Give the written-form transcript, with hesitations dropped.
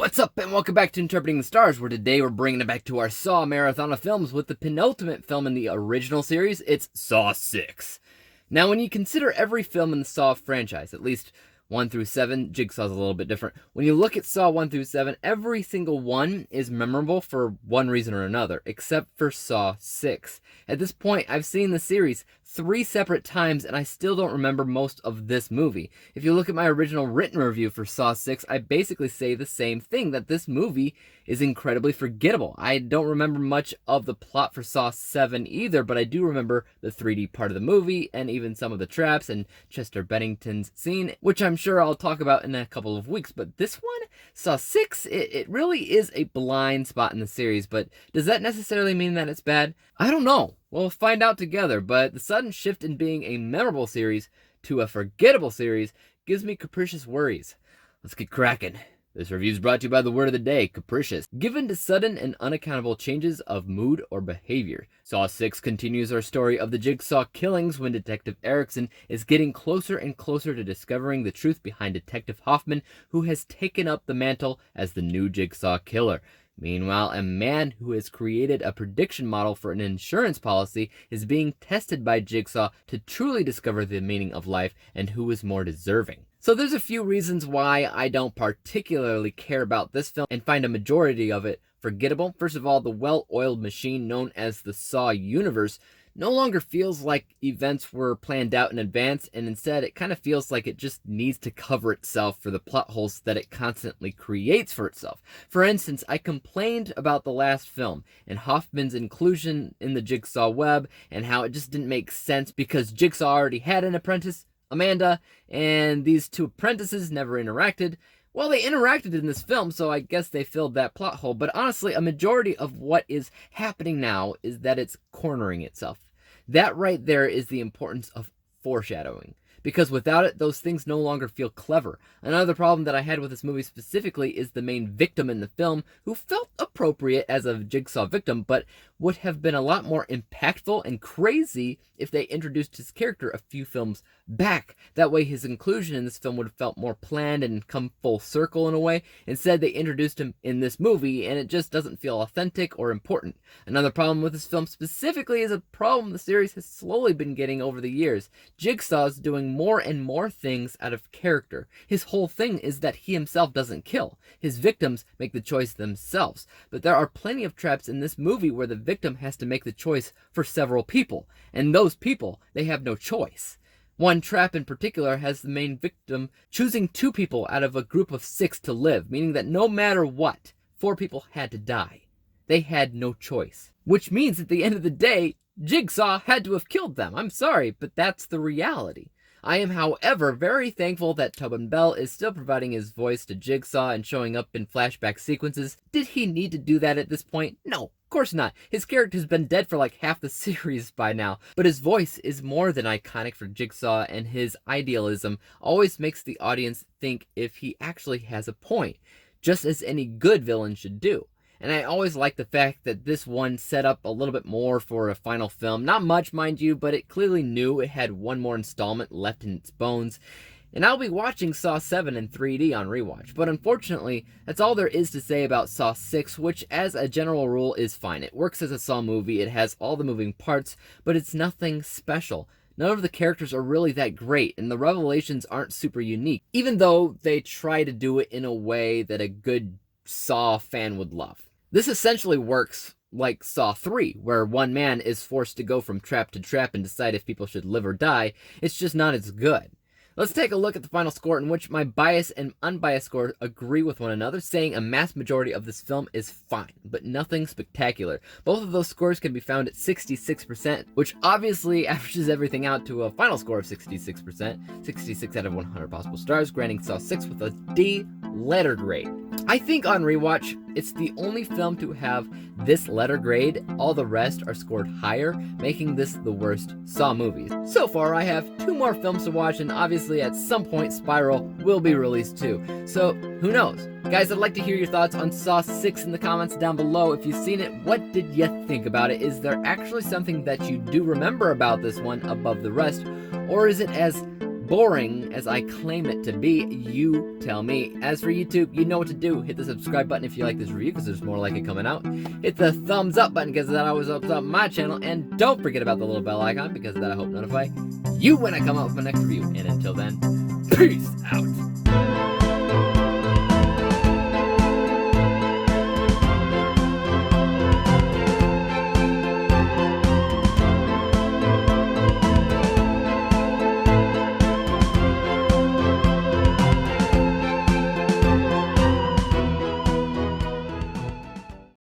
What's up, and welcome back to Interpreting the Stars, where today we're bringing it back to our Saw marathon of films with the penultimate film in the original series. It's Saw 6. Now, when you consider every film in the Saw franchise, at least 1 through 7, Jigsaw's a little bit different. When you look at Saw 1 through 7, every single one is memorable for one reason or another, except for Saw 6. At this point, I've seen the series 3 separate times, and I still don't remember most of this movie. If you look at my original written review for Saw 6, I basically say the same thing, that this movie is incredibly forgettable. I don't remember much of the plot for Saw 7 either, but I do remember the 3D part of the movie, and even some of the traps and Chester Bennington's scene, which I'm sure I'll talk about in a couple of weeks. But this one, Saw 6, it really is a blind spot in the series, but does that necessarily mean that it's bad? I don't know. We'll find out together, but the sudden shift in being a memorable series to a forgettable series gives me capricious worries. Let's get cracking. This review is brought to you by the word of the day, capricious. Given to sudden and unaccountable changes of mood or behavior, Saw 6 continues our story of the Jigsaw killings when Detective Erickson is getting closer and closer to discovering the truth behind Detective Hoffman, who has taken up the mantle as the new Jigsaw killer. Meanwhile, a man who has created a prediction model for an insurance policy is being tested by Jigsaw to truly discover the meaning of life and who is more deserving. So there's a few reasons why I don't particularly care about this film and find a majority of it forgettable. First of all, the well-oiled machine known as the Saw universe no longer feels like events were planned out in advance, and instead it kind of feels like it just needs to cover itself for the plot holes that it constantly creates for itself. For instance, I complained about the last film and Hoffman's inclusion in the Jigsaw web and how it just didn't make sense because Jigsaw already had an apprentice, Amanda, and these two apprentices never interacted. Well, they interacted in this film, so I guess they filled that plot hole, but honestly, a majority of what is happening now is that it's cornering itself. That right there is the importance of foreshadowing, because without it, those things no longer feel clever. Another problem that I had with this movie specifically is the main victim in the film, who felt appropriate as a Jigsaw victim, but would have been a lot more impactful and crazy if they introduced his character a few films back. That way his inclusion in this film would have felt more planned and come full circle in a way. Instead, they introduced him in this movie, and it just doesn't feel authentic or important. Another problem with this film specifically is a problem the series has slowly been getting over the years. Jigsaw's doing more and more things out of character. His whole thing is that he himself doesn't kill. His victims make the choice themselves. But there are plenty of traps in this movie where the victim has to make the choice for several people, and those people, they have no choice. One trap in particular has the main victim choosing 2 people out of a group of 6 to live, meaning that no matter what, 4 people had to die. They had no choice. Which means at the end of the day, Jigsaw had to have killed them. I'm sorry, but that's the reality. I am, however, very thankful that Tobin Bell is still providing his voice to Jigsaw and showing up in flashback sequences. Did he need to do that at this point? No, of course not. His character's been dead for like half the series by now, but his voice is more than iconic for Jigsaw, and his idealism always makes the audience think if he actually has a point, just as any good villain should do. And I always like the fact that this one set up a little bit more for a final film. Not much, mind you, but it clearly knew it had one more installment left in its bones. And I'll be watching Saw 7 in 3D on rewatch. But unfortunately, that's all there is to say about Saw 6, which as a general rule is fine. It works as a Saw movie, it has all the moving parts, but it's nothing special. None of the characters are really that great, and the revelations aren't super unique, even though they try to do it in a way that a good Saw fan would love. This essentially works like Saw 3, where one man is forced to go from trap to trap and decide if people should live or die. It's just not as good. Let's take a look at the final score, in which my bias and unbiased score agree with one another, saying a mass majority of this film is fine, but nothing spectacular. Both of those scores can be found at 66%, which obviously averages everything out to a final score of 66%, 66 out of 100 possible stars, granting Saw 6 with a D letter grade. I think on rewatch, it's the only film to have this letter grade. All the rest are scored higher, making this the worst Saw movie. So far, I have 2 more films to watch, and obviously at some point Spiral will be released too. So, who knows? Guys, I'd like to hear your thoughts on Saw 6 in the comments down below. If you've seen it, what did you think about it? Is there actually something that you do remember about this one above the rest? Or is it as boring as I claim it to be, you tell me. As for YouTube, you know what to do. Hit the subscribe button if you like this review, because there's more like it coming out. Hit the thumbs up button, because that always helps out my channel. And don't forget about the little bell icon, because that I hope notify you when I come out with my next review. And until then, peace out.